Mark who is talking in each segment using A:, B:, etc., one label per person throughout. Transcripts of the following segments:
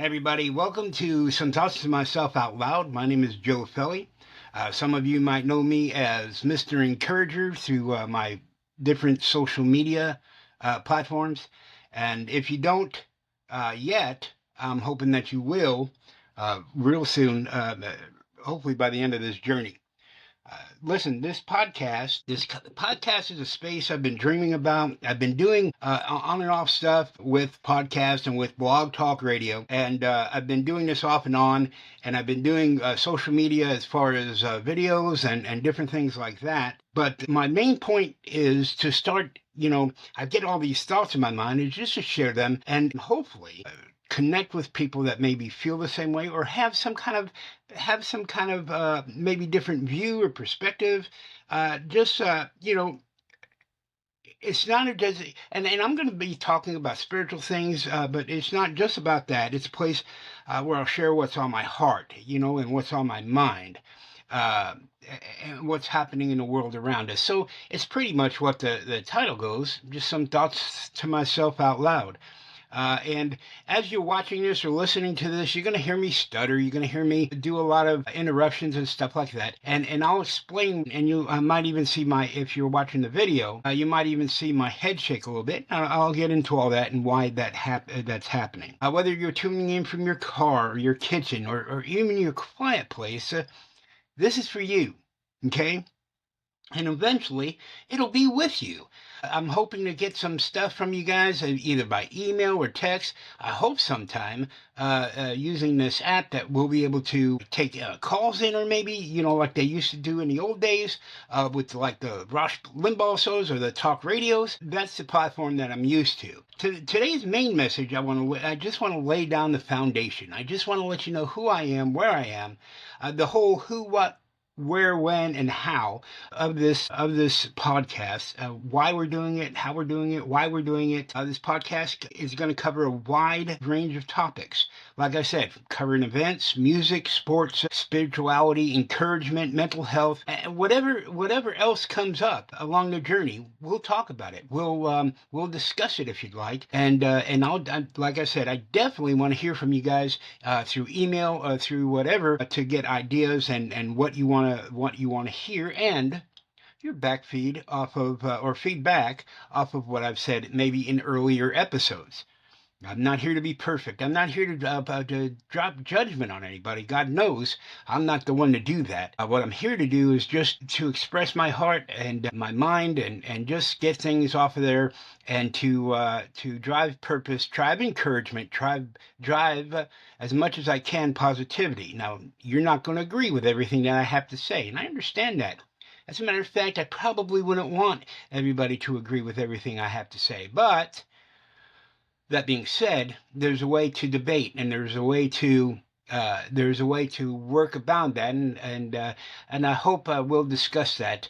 A: Hey everybody, welcome to Some Thoughts to Myself Out Loud. My name is Joe Felli. Some of you might know me as Mr. Encourager through my different social media platforms. And if you don't yet, I'm hoping that you will real soon, hopefully by the end of this journey. Listen, this podcast is a space I've been dreaming about. I've been doing on and off stuff with podcasts and with blog talk radio, and I've been doing this off and on, and I've been doing social media as far as videos and different things like that. But my main point is to start, I get all these thoughts in my mind, and just to share them and hopefully connect with people that maybe feel the same way or have some kind of maybe different view or perspective. Just it's not a just, and I'm going to be talking about spiritual things, but it's not just about that. It's a place where I'll share what's on my heart, and what's on my mind. Uh, and what's happening in the world around us. So it's pretty much what the title goes, just some thoughts to myself out loud. And as you're watching this or listening to this, you're going to hear me stutter. You're going to hear me do a lot of interruptions and stuff like that. And I'll explain, and you might even see if you're watching the video, you might even see my head shake a little bit. I'll get into all that and why that's happening. Whether you're tuning in from your car or your kitchen or even your quiet place, this is for you, okay? And eventually it'll be with you. I'm hoping to get some stuff from you guys either by email or text. I hope sometime using this app that we'll be able to take calls in, or maybe, like they used to do in the old days with like the Rush Limbaugh shows or the talk radios. That's the platform that I'm used to. Today's main message, I just want to lay down the foundation. I just want to let you know who I am, where I am, the whole who, what, where, when, and how of this podcast, why we're doing it, how we're doing it, why we're doing it. This podcast is going to cover a wide range of topics. Like I said, current events, music, sports, spirituality, encouragement, mental health, and whatever else comes up along the journey, we'll talk about it. We'll discuss it if you'd like, and like I said, I definitely want to hear from you guys through email, through whatever, to get ideas and what you want to hear, and your back feed off of or feedback off of what I've said maybe in earlier episodes. I'm not here to be perfect. I'm not here to drop judgment on anybody. God knows I'm not the one to do that. What I'm here to do is just to express my heart and my mind, and just get things off of there, and to drive purpose, drive encouragement, drive as much as I can positivity. Now, you're not going to agree with everything that I have to say, and I understand that. As a matter of fact, I probably wouldn't want everybody to agree with everything I have to say, but that being said, there's a way to debate, and there's a way to work about that, and I hope we'll discuss that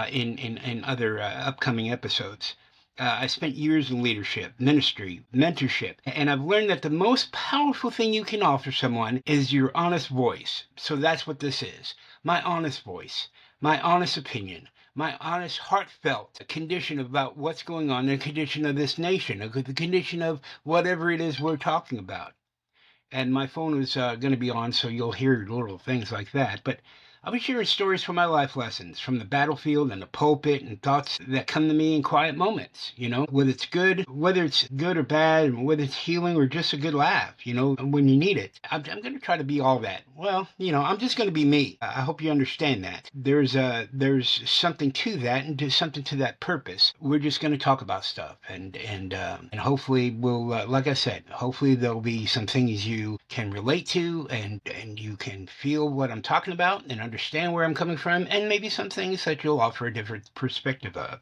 A: in other upcoming episodes. I spent years in leadership, ministry, mentorship, and I've learned that the most powerful thing you can offer someone is your honest voice. So that's what this is, my honest voice, my honest opinion, my honest, heartfelt condition about what's going on, the condition of this nation, the condition of whatever it is we're talking about. And my phone is going to be on, so you'll hear little things like that. But I'll be sharing stories from my life lessons, from the battlefield and the pulpit, and thoughts that come to me in quiet moments, whether it's good or bad, and whether it's healing or just a good laugh, when you need it. I'm going to try to be all that. Well, I'm just going to be me. I hope you understand that. There's something to that, and there's something to that purpose. We're just going to talk about stuff, and hopefully we'll, like I said, hopefully there'll be some things you can relate to, and you can feel what I'm talking about and understand where I'm coming from, and maybe some things that you'll offer a different perspective of.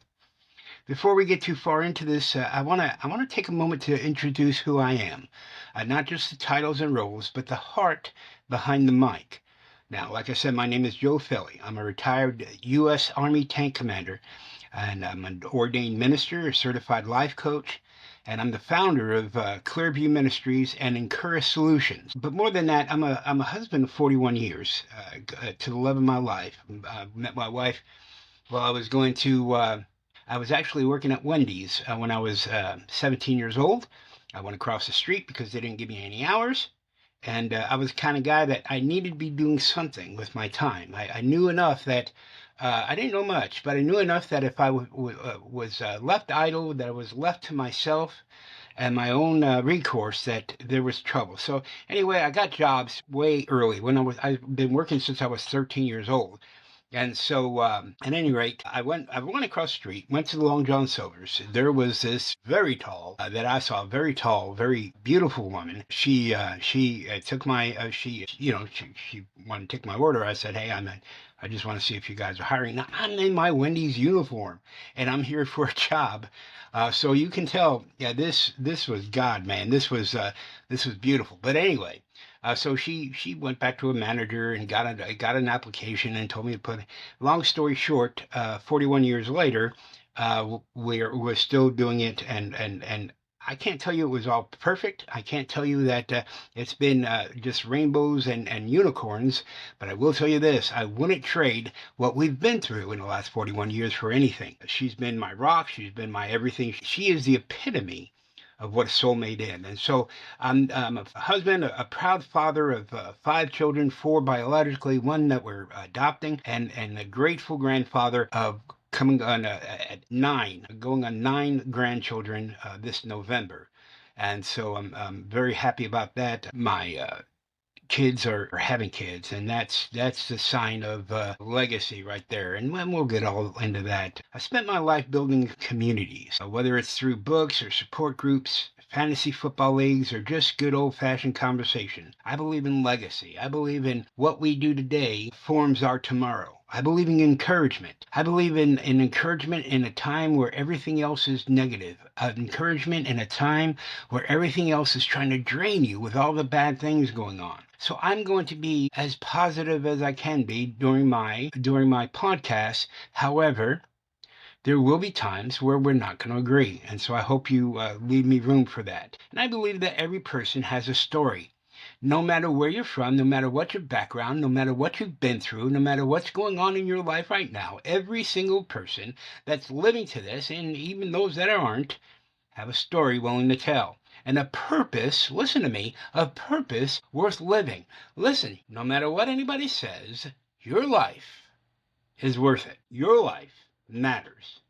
A: Before we get too far into this, I wanna take a moment to introduce who I am, not just the titles and roles, but the heart behind the mic. Now, like I said, my name is Joe Felli. I'm a retired U.S. Army tank commander, and I'm an ordained minister, a certified life coach, and I'm the founder of Clear View Ministries and Encourage Solutions. But more than that, I'm a husband of 41 years, to the love of my life. I met my wife while I was actually working at Wendy's when I was 17 years old. I went across the street because they didn't give me any hours. And I was the kind of guy that I needed to be doing something with my time. I knew enough that I didn't know much, but I knew enough that if I was left idle, that I was left to myself and my own recourse, that there was trouble. So anyway, I got jobs way early when I've been working since I was 13 years old. And so, at any rate, I went across the street, went to the Long John Silver's. There was this very tall, that I saw, very tall, very beautiful woman. She took my, she wanted to take my order. I said, hey, I just want to see if you guys are hiring. Now, I'm in my Wendy's uniform and I'm here for a job. So you can tell, yeah, this was God, man. This was beautiful. But anyway, so she went back to a manager and got an application and told me to put. Long story short, 41 years later, we're still doing it, and I can't tell you it was all perfect. I can't tell you that it's been just rainbows and unicorns, but I will tell you this: I wouldn't trade what we've been through in the last 41 years for anything. She's been my rock. She's been my everything. She is the epitome of what a soulmate is. And so I'm a husband, a proud father of 5 children, 4 biologically, one that we're adopting, and a grateful grandfather of coming on at 9, going on 9 grandchildren this November. And so I'm very happy about that. My kids are having kids, and that's the sign of legacy right there. And we'll get all into that. I spent my life building communities, whether it's through books or support groups, fantasy football leagues, or just good old-fashioned conversation. I believe in legacy. I believe in what we do today forms our tomorrow. I believe in encouragement. I believe in encouragement in a time where everything else is negative. Encouragement in a time where everything else is trying to drain you with all the bad things going on. So I'm going to be as positive as I can be during my podcast. However, there will be times where we're not going to agree. And so I hope you leave me room for that. And I believe that every person has a story. No matter where you're from, no matter what your background, no matter what you've been through, no matter what's going on in your life right now, every single person that's living to this, and even those that aren't, have a story willing to tell. And a purpose, listen to me, a purpose worth living. Listen, no matter what anybody says, your life is worth it. Your life matters.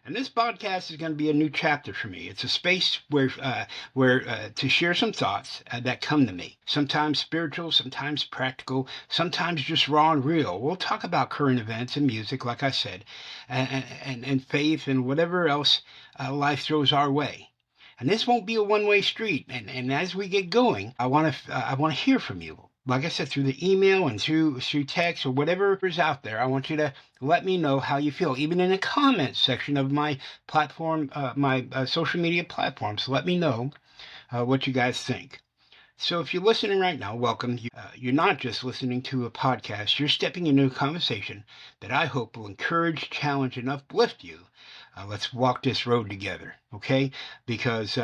A: And this podcast is going to be a new chapter for me. It's a space where to share some thoughts that come to me. Sometimes spiritual, sometimes practical, sometimes just raw and real. We'll talk about current events and music, like I said, and faith and whatever else life throws our way. And this won't be a one-way street. And as we get going, I want to hear from you. Like I said, through the email and through text or whatever is out there, I want you to let me know how you feel, even in the comments section of my platform, my social media platforms. Let me know what you guys think. So if you're listening right now, welcome. You're not just listening to a podcast. You're stepping into a conversation that I hope will encourage, challenge, and uplift you. Let's walk this road together, okay? Because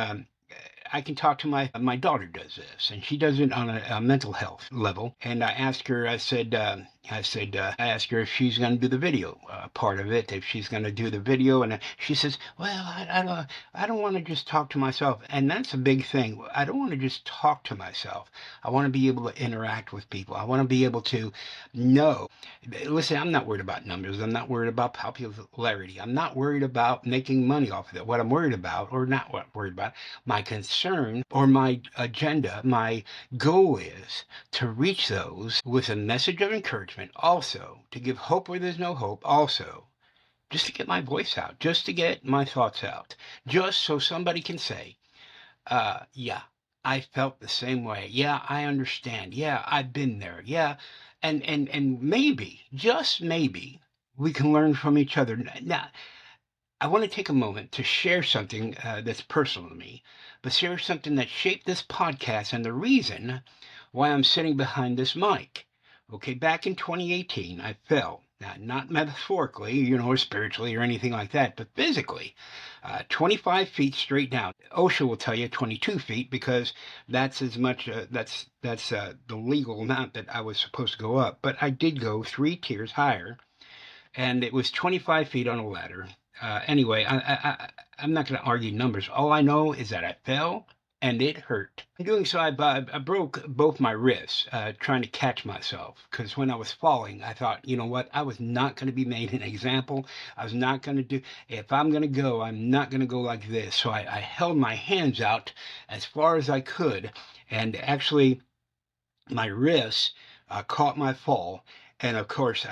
A: I can talk to my daughter does this, and she does it on a mental health level. And I asked her, I asked her if she's going to do the video part of it, if she's going to do the video, and she says, well, I don't want to just talk to myself, and that's a big thing. I don't want to just talk to myself. I want to be able to interact with people. I want to be able to know. Listen, I'm not worried about numbers. I'm not worried about popularity. I'm not worried about making money off of it. What I'm worried about, or not what I'm worried about, my concern or my agenda, my goal is to reach those with a message of encouragement, also to give hope where there's no hope, also just to get my voice out, just to get my thoughts out, just so somebody can say, yeah, I felt the same way. Yeah, I understand. Yeah, I've been there. Yeah. And maybe, just maybe, we can learn from each other. Now, I want to take a moment to share something that's personal to me, but share something that shaped this podcast and the reason why I'm sitting behind this mic. Okay, back in 2018, I fell. Now, not metaphorically, or spiritually or anything like that, but physically, 25 feet straight down. OSHA will tell you 22 feet because that's as much, that's the legal amount that I was supposed to go up. But I did go 3 tiers higher, and it was 25 feet on a ladder. Anyway, I'm not going to argue numbers. All I know is that I fell. and it hurt. In doing so, I broke both my wrists trying to catch myself, because when I was falling, I thought, you know what? I was not going to be made an example. I was not going to do, if I'm going to go, I'm not going to go like this. So I held my hands out as far as I could, and actually, my wrists caught my fall. And of course,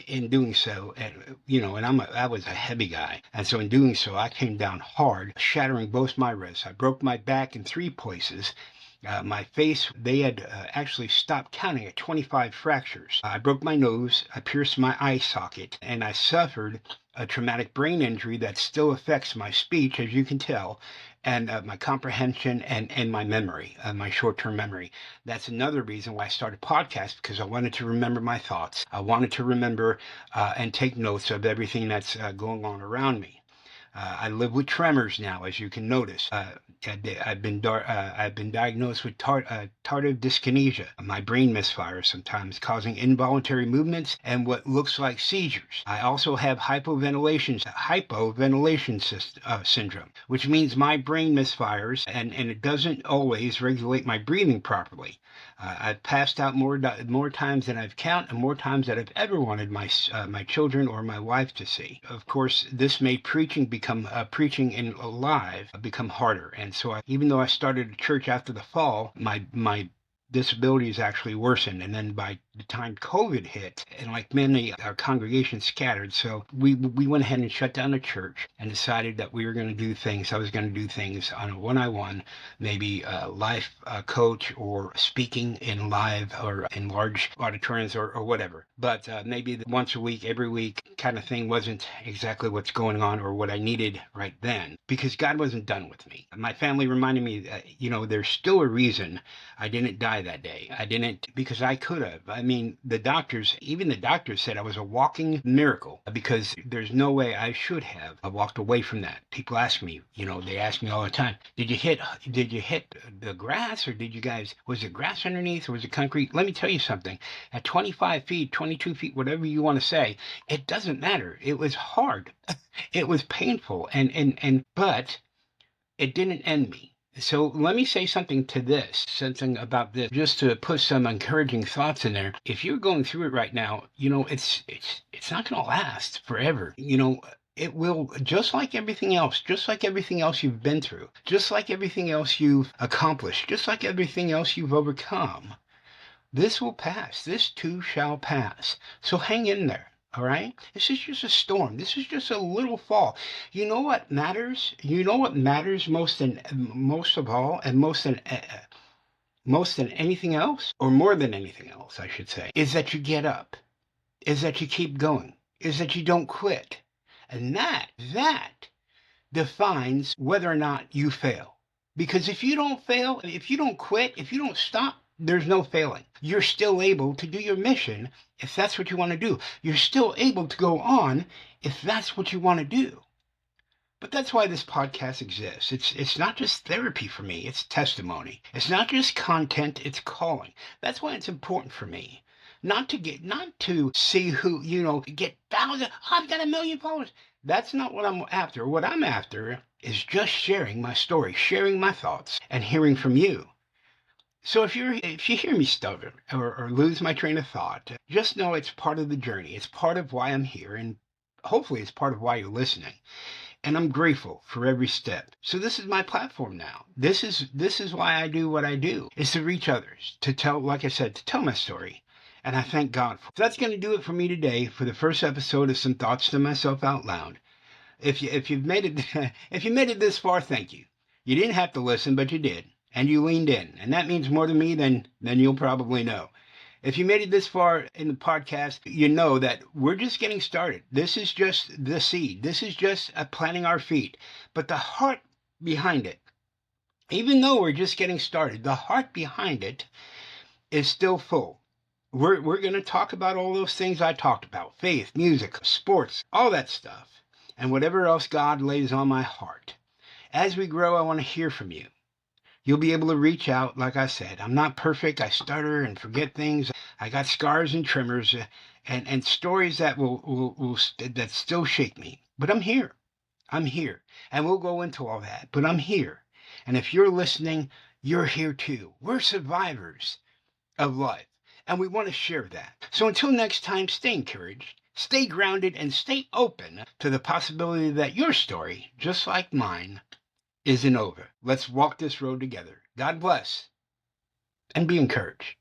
A: in doing so, and and I was a heavy guy, and so in doing so, I came down hard, shattering both my wrists. I broke my back in three places. My face, they had actually stopped counting at 25 fractures. I broke my nose, I pierced my eye socket, and I suffered a traumatic brain injury that still affects my speech, as you can tell, and my comprehension and my memory, my short-term memory. That's another reason why I started podcasts, because I wanted to remember my thoughts. I wanted to remember and take notes of everything that's going on around me. I live with tremors now, as you can notice. I've been diagnosed with tardive dyskinesia. My brain misfires sometimes, causing involuntary movements and what looks like seizures. I also have hypoventilation syndrome, which means my brain misfires and it doesn't always regulate my breathing properly. I've passed out more times than I've counted, and more times than I've ever wanted my children or my wife to see. Of course, this made preaching in live become harder. And so, even though I started a church after the fall, my disabilities actually worsened. And then by the time COVID hit, and like many, our congregation scattered. So we went ahead and shut down the church and decided that we were going to do things. I was going to do things on a one-on-one, maybe a life coach or speaking in live or in large auditoriums or whatever. But maybe once a week, every week kind of thing wasn't exactly what's going on or what I needed right then, because God wasn't done with me. My family reminded me that, there's still a reason I didn't die that day. I didn't, because I could have. I mean, even the doctors said I was a walking miracle, because there's no way I should have. I walked away from that. People ask me, they ask me all the time, did you hit the grass, or was it grass underneath, or was it concrete? Let me tell you something. At 25 feet, 22 feet, whatever you want to say, it doesn't matter. It was hard. It was painful, but it didn't end me. So let me say something about this, just to put some encouraging thoughts in there. If you're going through it right now, it's not going to last forever. It will, just like everything else, you've been through, just like everything else you've accomplished, just like everything else you've overcome. This will pass. This too shall pass. So hang in there. All right? This is just a storm. This is just a little fall. You know what matters? You know what matters most of all, and most than anything else, or more than anything else, I should say, is that you get up, is that you keep going, is that you don't quit. And that defines whether or not you fail. Because if you don't fail, if you don't quit, if you don't stop, there's no failing. You're still able to do your mission if that's what you want to do. You're still able to go on if that's what you want to do. But that's why this podcast exists. It's not just therapy for me, it's testimony. It's not just content, it's calling. That's why it's important for me. Not to see who, get thousands, I've got 1 million followers. That's not what I'm after. What I'm after is just sharing my story, sharing my thoughts, and hearing from you. So if you hear me stutter or lose my train of thought, just know it's part of the journey. It's part of why I'm here, and hopefully it's part of why you're listening. And I'm grateful for every step. So this is my platform now. This is why I do what I do, is to reach others, to tell, like I said, to tell my story. And I thank God for it. So that's going to do it for me today for the first episode of Some Thoughts to Myself Out Loud. If you've made it this far, thank you. You didn't have to listen, but you did. And you leaned in, and that means more to me than you'll probably know. If you made it this far in the podcast, you know that we're just getting started. This is just the seed. This is just planting our feet. But the heart behind it, even though we're just getting started, the heart behind it is still full. We're going to talk about all those things I talked about: faith, music, sports, all that stuff, and whatever else God lays on my heart. As we grow, I want to hear from you. You'll be able to reach out. Like I said, I'm not perfect. I stutter and forget things. I got scars and tremors and stories that that still shake me. But I'm here. I'm here. And we'll go into all that. But I'm here. And if you're listening, you're here too. We're survivors of life, and we want to share that. So until next time, stay encouraged, stay grounded, and stay open to the possibility that your story, just like mine, isn't over. Let's walk this road together. God bless, and be encouraged.